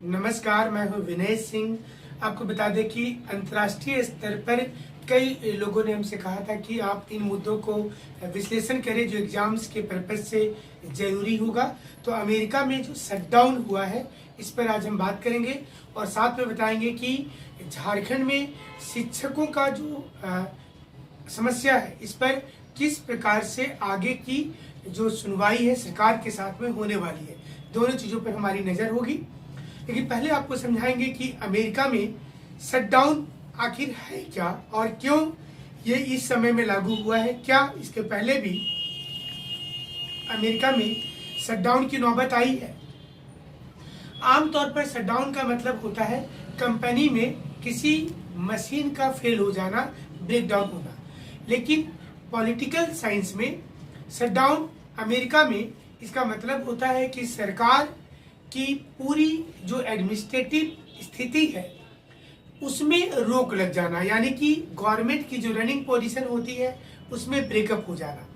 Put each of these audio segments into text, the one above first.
नमस्कार, मैं हूं विनय सिंह। आपको बता दें कि अंतर्राष्ट्रीय स्तर पर कई लोगों ने हमसे कहा था कि आप इन मुद्दों को विश्लेषण करें जो एग्जाम्स के पर्पज से जरूरी होगा। तो अमेरिका में जो शटडाउन हुआ है इस पर आज हम बात करेंगे और साथ में बताएंगे कि झारखंड में शिक्षकों का जो समस्या है इस पर किस प्रकार से आगे की जो सुनवाई है सरकार के साथ में होने वाली है। दोनों चीज़ों पर हमारी नज़र होगी। लेकिन पहले आपको समझाएंगे कि अमेरिका में शटडाउन आखिर है क्या और क्यों ये इस समय में लागू हुआ है। क्या इसके पहले भी अमेरिका में शटडाउन की नौबत आई है। आमतौर पर शटडाउन का मतलब होता है कंपनी में किसी मशीन का फेल हो जाना, ब्रेकडाउन होना। लेकिन पॉलिटिकल साइंस में शटडाउन अमेरिका में इसका मतलब होता है कि सरकार की पूरी जो एडमिनिस्ट्रेटिव स्थिति है उसमें रोक लग जाना, यानी कि गवर्नमेंट की जो रनिंग पोजीशन होती है उसमें ब्रेकअप हो जाना।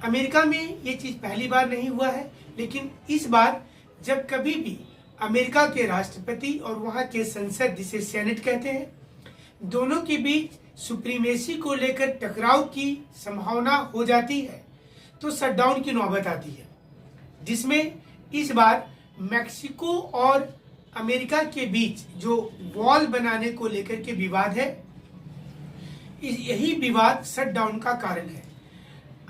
अमेरिका में ये चीज़ पहली बार नहीं हुआ है, लेकिन इस बार जब कभी भी अमेरिका के राष्ट्रपति और वहाँ के संसद, जिसे सेनेट कहते हैं, दोनों के बीच सुप्रीमेसी को लेकर टकराव की संभावना हो जाती है तो शटडाउन की नौबत आती है, जिसमें इस बार मैक्सिको और अमेरिका के बीच जो वॉल बनाने को लेकर के विवाद है, यही विवाद शटडाउन का कारण है।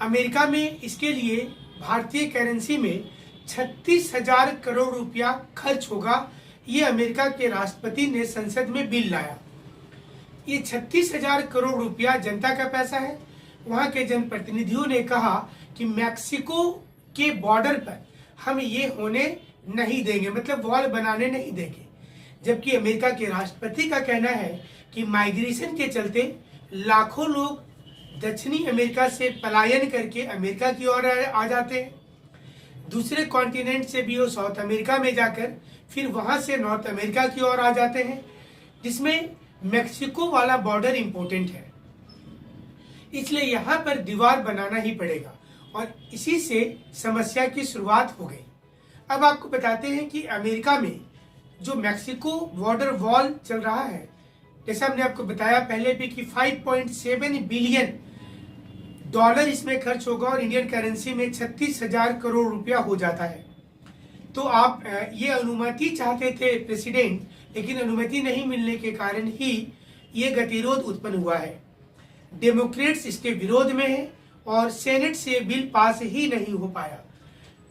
अमेरिका में इसके लिए भारतीय करेंसी में 36,000 करोड़ रुपया खर्च होगा। ये अमेरिका के राष्ट्रपति ने संसद में बिल लाया। ये 36,000 करोड़ रुपया जनता का पैसा है। वहाँ के जनप्रतिनिधियों ने कहा कि मैक्सिको के बॉर्डर पर हम ये होने नहीं देंगे, मतलब वॉल बनाने नहीं देंगे। जबकि अमेरिका के राष्ट्रपति का कहना है कि माइग्रेशन के चलते लाखों लोग दक्षिणी अमेरिका से पलायन करके अमेरिका की ओर आ जाते हैं। दूसरे कॉन्टिनेंट से भी वो साउथ अमेरिका में जाकर फिर वहां से नॉर्थ अमेरिका की ओर आ जाते हैं, जिसमें मैक्सिको वाला बॉर्डर इंपॉर्टेंट है। इसलिए यहाँ पर दीवार बनाना ही पड़ेगा और इसी से समस्या की शुरुआत हो गई। अब आपको बताते हैं कि अमेरिका में जो मैक्सिको बॉर्डर वॉल चल रहा है, जैसा हमने आपको बताया पहले भी कि 5.7 बिलियन डॉलर इसमें खर्च होगा और इंडियन करेंसी में 36,000 करोड़ रुपया हो जाता है। तो आप ये अनुमति चाहते थे प्रेसिडेंट, लेकिन अनुमति नहीं मिलने के कारण ही ये गतिरोध उत्पन्न हुआ है। डेमोक्रेट्स इसके विरोध में है और सेनेट से बिल पास ही नहीं हो पाया,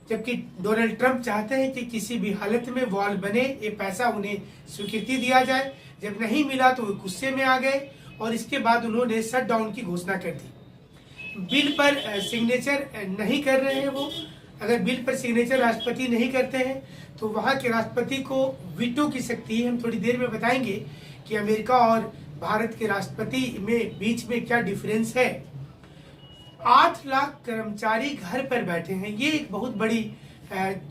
जबकि डोनाल्ड ट्रंप चाहते हैं कि किसी भी हालत में वॉल बने, ये पैसा उन्हें स्वीकृति दिया जाए। जब नहीं मिला तो वो गुस्से में आ गए और इसके बाद उन्होंने शटडाउन की घोषणा कर दी। बिल पर सिग्नेचर नहीं कर रहे हैं वो। अगर बिल पर सिग्नेचर राष्ट्रपति नहीं करते हैं तो वहाँ के राष्ट्रपति को वीटो की शक्ति है। हम थोड़ी देर में बताएंगे कि अमेरिका और भारत के राष्ट्रपति में बीच में क्या डिफरेंस है। 8 लाख कर्मचारी घर पर बैठे हैं। ये एक बहुत बड़ी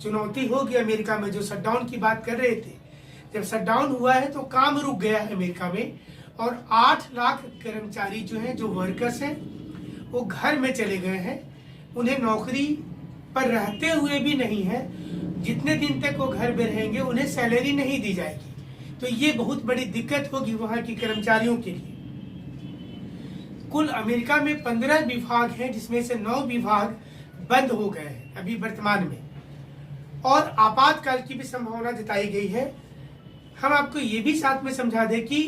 चुनौती होगी अमेरिका में, जो शटडाउन की बात कर रहे थे। जब शटडाउन हुआ है तो काम रुक गया है अमेरिका में और 8 लाख कर्मचारी जो हैं, जो वर्कर्स हैं, वो घर में चले गए हैं। उन्हें नौकरी पर रहते हुए भी नहीं है। जितने दिन तक वो घर में रहेंगे उन्हें सैलरी नहीं दी जाएगी। तो ये बहुत बड़ी दिक्कत होगी वहाँ की कर्मचारियों के लिए। कुल अमेरिका में 15 विभाग हैं, जिसमें से 9 विभाग बंद हो गए हैं अभी वर्तमान में, और आपातकाल की भी संभावना जताई गई है। हम आपको ये भी साथ में समझा दें कि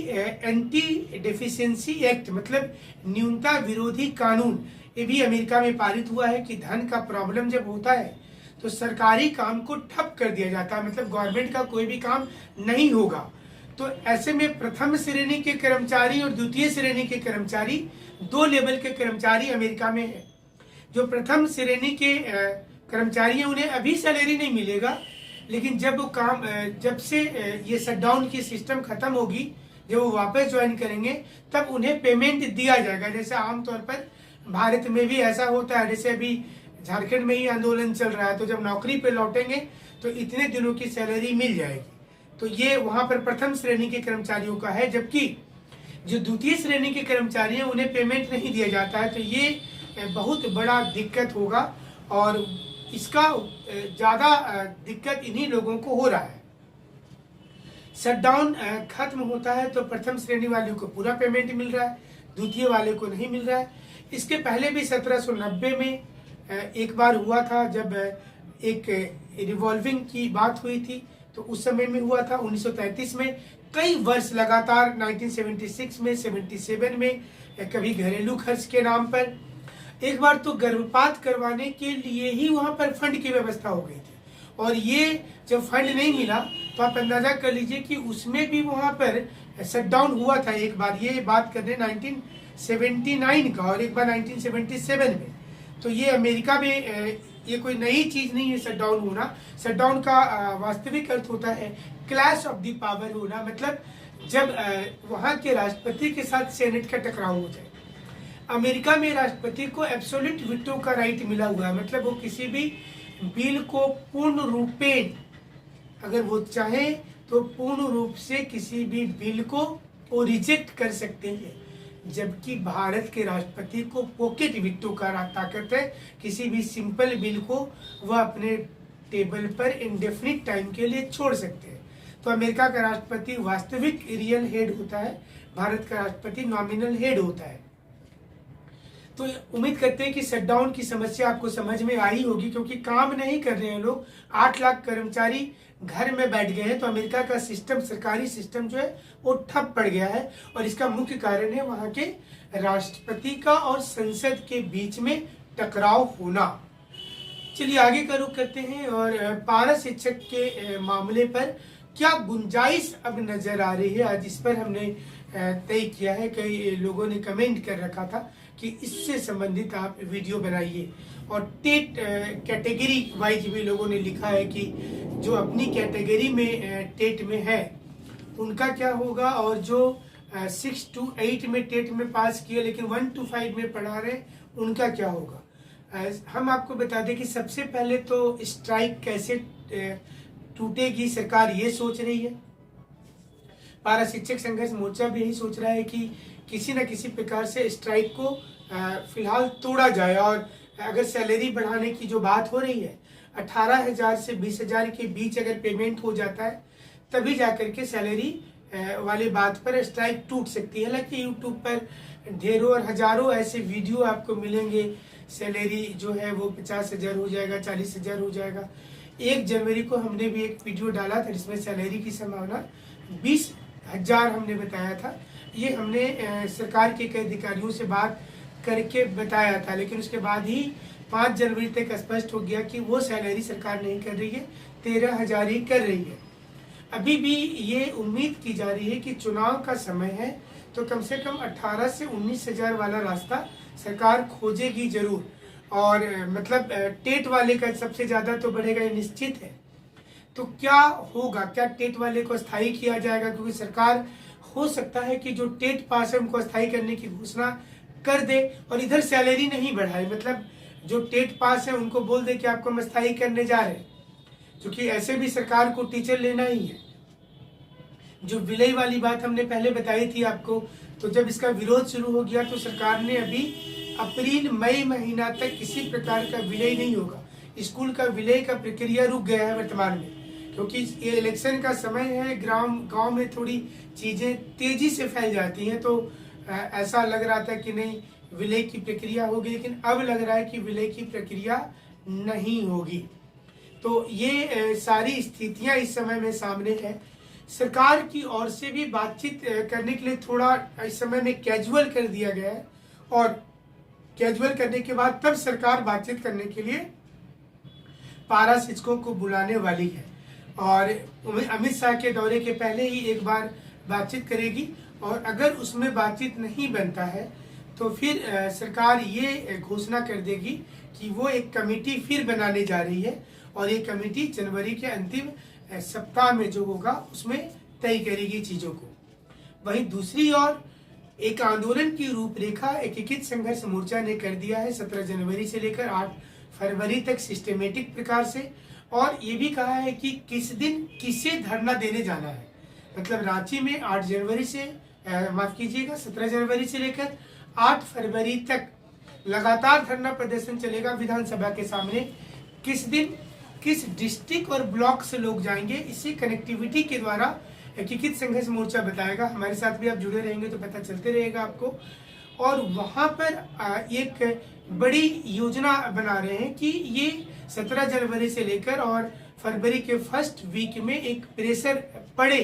एंटी डेफिशिएंसी एक्ट, मतलब न्यूनता विरोधी कानून, ये भी अमेरिका में पारित हुआ है कि धन का प्रॉब्लम जब होता है तो सरकारी काम को ठप कर दिया जाता है, मतलब गवर्नमेंट का कोई भी काम नहीं होगा। तो ऐसे में प्रथम श्रेणी के कर्मचारी और द्वितीय श्रेणी के कर्मचारी, 2 लेवल के कर्मचारी अमेरिका में है। जो प्रथम श्रेणी के कर्मचारी हैं उन्हें अभी सैलरी नहीं मिलेगा, लेकिन जब वो काम, जब से ये शटडाउन की सिस्टम खत्म होगी, जब वो वापस ज्वाइन करेंगे तब उन्हें पेमेंट दिया जाएगा। जैसे आमतौर पर भारत में भी ऐसा होता है। जैसे अभी झारखंड में ही आंदोलन चल रहा है, तो जब नौकरी पे लौटेंगे तो इतने दिनों की सैलरी मिल जाएगी। तो ये वहाँ पर प्रथम श्रेणी के कर्मचारियों का है, जबकि जो द्वितीय श्रेणी के कर्मचारी हैं उन्हें पेमेंट नहीं दिया जाता है। तो ये बहुत बड़ा दिक्कत होगा और इसका ज़्यादा दिक्कत इन्हीं लोगों को हो रहा है। शटडाउन खत्म होता है तो प्रथम श्रेणी वाले को पूरा पेमेंट मिल रहा है, द्वितीय वाले को नहीं मिल रहा है। इसके पहले भी 1790 में एक बार हुआ था, जब एक रिवॉल्विंग की बात हुई थी, तो उस समय में हुआ था 1933 में। कई वर्ष लगातार 1976 में, 77 में, कभी घरेलू खर्च के नाम पर, एक बार तो गर्भपात करवाने के लिए ही वहां पर फंड की व्यवस्था हो गई थी। और ये जब फंड नहीं मिला तो आप अंदाजा कर लीजिए कि उसमें भी वहां पर शटडाउन हुआ था। एक बार ये बात कर रहे 1979 का, और एक बार 1977 में। तो ये अमेरिका में ये कोई नई चीज नहीं है शटडाउन होना। शटडाउन का वास्तविक अर्थ होता है क्लैश ऑफ द पावर होना, मतलब जब वहां के राष्ट्रपति के साथ सेनेट का टकराव हो जाए। अमेरिका में राष्ट्रपति को एब्सोल्यूट वीटो का राइट मिला हुआ है, मतलब वो किसी भी बिल को पूर्ण रूपेण, अगर वो चाहे तो पूर्ण रूप से किसी भी बिल को वो रिजेक्ट कर सकते हैं। जबकि भारत के राष्ट्रपति को पॉकेट वीटो का ताकत है, किसी भी सिंपल बिल को वह अपने टेबल पर इंडेफिनिट टाइम के लिए छोड़ सकते हैं। तो अमेरिका का राष्ट्रपति वास्तविक रियल हेड होता है, भारत का राष्ट्रपति नॉमिनल हेड होता है। तो उम्मीद करते हैं कि शटडाउन की समस्या आपको समझ में आई होगी, क्योंकि काम नहीं कर रहे हैं लोग। 8 लाख कर्मचारी घर में बैठ गए हैं, तो अमेरिका का सिस्टम, सरकारी सिस्टम जो है वो ठप पड़ गया है। और इसका मुख्य कारण है वहां के राष्ट्रपति का और संसद के बीच में टकराव होना। चलिए आगे का रुख करते हैं, और पारा शिक्षक के मामले पर क्या गुंजाइश अब नजर आ रही है, आज इस पर हमने तय किया है। कई लोगों ने कमेंट कर रखा था कि इससे संबंधित आप वीडियो बनाइए, और टेट कैटेगरी वाइज भी लोगों ने लिखा है कि जो अपनी कैटेगरी में टेट में है उनका क्या होगा, और जो 6 to 8 में टेट में पास किए लेकिन 1 to 5 में पढ़ा रहे उनका क्या होगा। हम आपको बता दें कि सबसे पहले तो स्ट्राइक कैसे टूटेगी, सरकार ये सोच रही है। पारा शिक्षक संघर्ष मोर्चा भी यही सोच रहा है कि किसी न किसी प्रकार से स्ट्राइक को फिलहाल तोड़ा जाए। और अगर सैलरी बढ़ाने की जो बात हो रही है, 18,000 से 20,000 के बीच अगर पेमेंट हो जाता है तभी जाकर के सैलरी वाली बात पर स्ट्राइक टूट सकती है। हालांकि यूट्यूब पर ढेरों और हजारों ऐसे वीडियो आपको मिलेंगे, सैलरी जो है वो 50,000 हो जाएगा, 40,000 हो जाएगा। 1 जनवरी को हमने भी एक वीडियो डाला था जिसमें सैलरी की संभावना 20,000 हमने बताया था। ये हमने सरकार के कई अधिकारियों से बात करके बताया था, लेकिन उसके बाद ही 5 जनवरी तक स्पष्ट हो गया कि वो सैलरी सरकार नहीं कर रही है, 13,000 ही कर रही है। अभी भी ये उम्मीद की जा रही है कि चुनाव का समय है तो कम से कम 18 से 19,000 वाला रास्ता सरकार खोजेगी जरूर। और मतलब टेट वाले का सबसे ज्यादा तो बढ़ेगा, ये निश्चित है। तो क्या होगा, क्या टेट वाले को स्थायी किया जाएगा, क्योंकि सरकार हो सकता है कि जो टेट पास है उनको स्थायी करने की घोषणा कर दे और इधर सैलरी नहीं बढ़ाए। मतलब जो टेट पास है उनको बोल दे कि आपको हम स्थायी करने जा रहे हैं, क्योंकि ऐसे भी सरकार को टीचर लेना ही है। जो विलय वाली बात हमने पहले बताई थी आपको, तो जब इसका विरोध शुरू हो गया तो सरकार ने अभी अप्रैल मई महीना तक किसी प्रकार का विलय नहीं होगा। स्कूल का विलय का प्रक्रिया रुक गया है वर्तमान में, क्योंकि ये इलेक्शन का समय है। गांव में थोड़ी चीजें तेजी से फैल जाती हैं, तो ऐसा लग रहा था कि नहीं विलय की प्रक्रिया होगी, लेकिन अब लग रहा है कि विलय की प्रक्रिया नहीं होगी। तो ये सारी स्थितियां इस समय में सामने है। सरकार की ओर से भी बातचीत करने के लिए थोड़ा इस समय में कैजुअल कर दिया गया है, और कैजुअल करने के बाद तब सरकार बातचीत करने के लिए पारा शिक्षकों को बुलाने वाली है, और अमित शाह के दौरे के पहले ही एक बार बातचीत करेगी। और अगर उसमें बातचीत नहीं बनता है तो फिर सरकार ये घोषणा कर देगी कि वो एक कमेटी फिर बनाने जा रही है, और ये कमेटी जनवरी के अंतिम सप्ताह में जो होगा उसमें तय करेगी चीजों को। वहीं दूसरी ओर एक आंदोलन की रूपरेखा एकीकृत संघर्ष मोर्चा ने कर दिया है 17 जनवरी से लेकर 8 फरवरी तक सिस्टेमेटिक प्रकार से, और ये भी कहा है कि किस दिन किसे धरना देने जाना है। मतलब रांची में 8 जनवरी से माफ कीजिएगा 17 जनवरी से लेकर 8 फरवरी तक लगातार धरना प्रदर्शन चलेगा विधानसभा के सामने। किस दिन किस डिस्ट्रिक्ट और ब्लॉक से लोग जाएंगे, इसी कनेक्टिविटी के द्वारा एकीकृत संघर्ष मोर्चा बताएगा। हमारे साथ भी आप जुड़े रहेंगे तो पता चलते रहेगा आपको। और वहाँ पर एक बड़ी योजना बना रहे हैं कि ये 17 जनवरी से लेकर और फरवरी के फर्स्ट वीक में एक प्रेशर पड़े।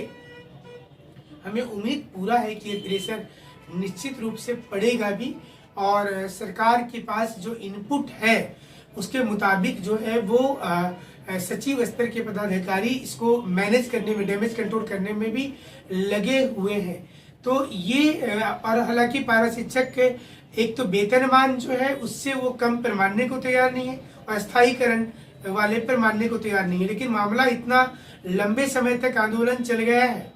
हमें उम्मीद पूरा है कि ये प्रेशर निश्चित रूप से पड़ेगा भी, और सरकार के पास जो इनपुट है उसके मुताबिक जो है वो सचिव स्तर के पदाधिकारी इसको मैनेज करने में, डैमेज कंट्रोल करने में भी लगे हुए हैं। तो ये और हालांकि पारा शिक्षक के एक तो वेतनमान जो है उससे वो कम पर मानने को तैयार नहीं है और स्थायीकरण वाले पर मानने को तैयार नहीं है, लेकिन मामला इतना लंबे समय तक आंदोलन चल गया है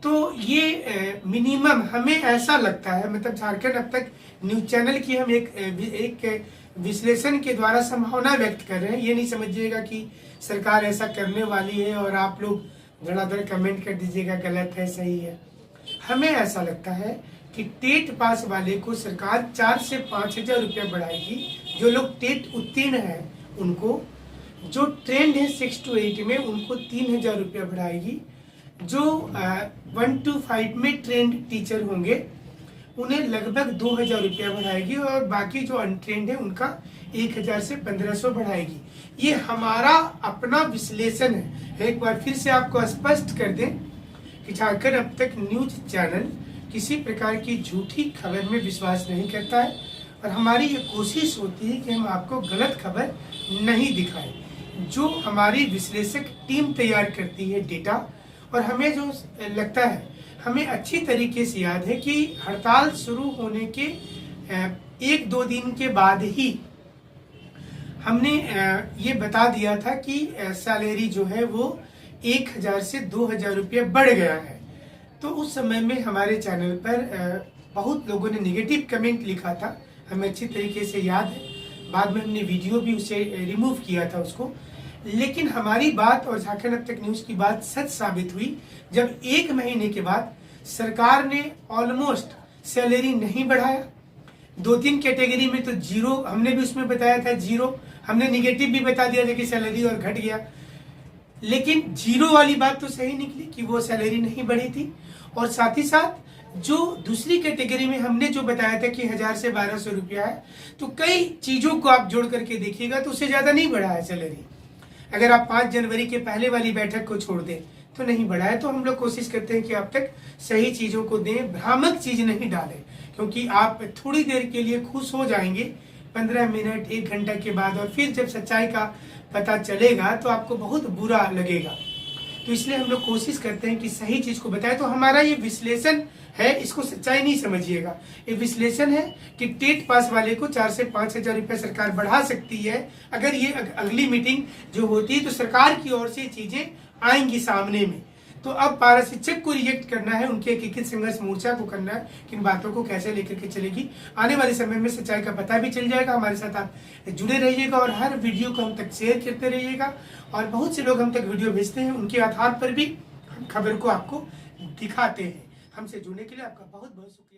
तो ये मिनिमम हमें ऐसा लगता है, मतलब झारखंड अब तक न्यूज चैनल की हम एक विश्लेषण के द्वारा संभावना व्यक्त कर रहे हैं। ये नहीं समझिएगा कि सरकार ऐसा करने वाली है और आप लोग धड़ाधड़ कमेंट कर दीजिएगा गलत है सही है। हमें ऐसा लगता है कि टेट पास वाले को सरकार 4 से 5 हजार रुपया बढ़ाएगी। जो लोग टेट उत्तीर्ण है उनको, जो ट्रेंड है 6 to 8 में उनको 3,000 रुपया बढ़ाएगी। जो 1 to 5 में ट्रेंड टीचर होंगे उन्हें लगभग 2,000 रुपया बढ़ाएगी और बाकी जो अनट्रेंड है उनका 1,000 से 1,500 बढ़ाएगी। ये हमारा अपना विश्लेषण है। एक बार फिर से आपको स्पष्ट कर दें कि झारखंड अब तक न्यूज चैनल किसी प्रकार की झूठी खबर में विश्वास नहीं करता है और हमारी ये कोशिश होती है कि हम आपको गलत खबर नहीं दिखाएं। जो हमारी विश्लेषक टीम तैयार करती है डेटा, और हमें जो लगता है, हमें अच्छी तरीके से याद है कि हड़ताल शुरू होने के 1-2 दिन के बाद ही हमने ये बता दिया था कि सैलरी जो है वो 1,000 से 2,000 रुपये बढ़ गया है। तो उस समय में हमारे चैनल पर बहुत लोगों ने नेगेटिव कमेंट लिखा था, हमें अच्छी तरीके से याद है। बाद में हमने वीडियो भी उसे रिमूव किया था उसको। लेकिन हमारी बात और झारखंड अब तक न्यूज की बात सच साबित हुई जब 1 महीने के बाद सरकार ने ऑलमोस्ट सैलरी नहीं बढ़ाया। 2-3 कैटेगरी में तो जीरो, हमने भी उसमें बताया था जीरो, हमने निगेटिव भी बता दिया था कि सैलरी और घट गया। लेकिन जीरो वाली बात तो सही निकली कि वो सैलरी नहीं बढ़ी थी। और साथ ही साथ जो दूसरी कैटेगरी में हमने जो बताया था कि 1,000 से 1,200 रुपया है, तो कई चीजों को आप जोड़ करके देखिएगा तो उससे ज्यादा नहीं बढ़ा है सैलरी। अगर आप 5 जनवरी के पहले वाली बैठक को छोड़ दें तो नहीं बढ़ा है। तो हम लोग कोशिश करते हैं कि अब तक सही चीजों को दें, भ्रामक चीज नहीं डालें, क्योंकि आप थोड़ी देर के लिए खुश हो जाएंगे 15 मिनट 1 घंटा के बाद, और फिर जब सच्चाई का पता चलेगा तो आपको बहुत बुरा लगेगा। तो इसलिए हम लोग कोशिश करते हैं कि सही चीज को बताएं। तो हमारा ये विश्लेषण है, इसको सच्चाई नहीं समझिएगा। ये विश्लेषण है कि टेट पास वाले को 4 से 5 हजार रुपया सरकार बढ़ा सकती है। अगर ये अगली मीटिंग जो होती है तो सरकार की ओर से चीजें आएंगी सामने में। तो अब पारा शिक्षक को रिजेक्ट करना है, उनके एकीकृत संघर्ष मोर्चा को करना है कि इन बातों को कैसे लेकर के चलेगी। आने वाले समय में सच्चाई का पता भी चल जाएगा। हमारे साथ आप जुड़े रहिएगा और हर वीडियो को हम तक शेयर करते रहिएगा। और बहुत से लोग हम तक वीडियो भेजते हैं, उनके आधार पर भी हम खबर को आपको दिखाते हैं। हमसे जुड़ने के लिए आपका बहुत बहुत शुक्रिया।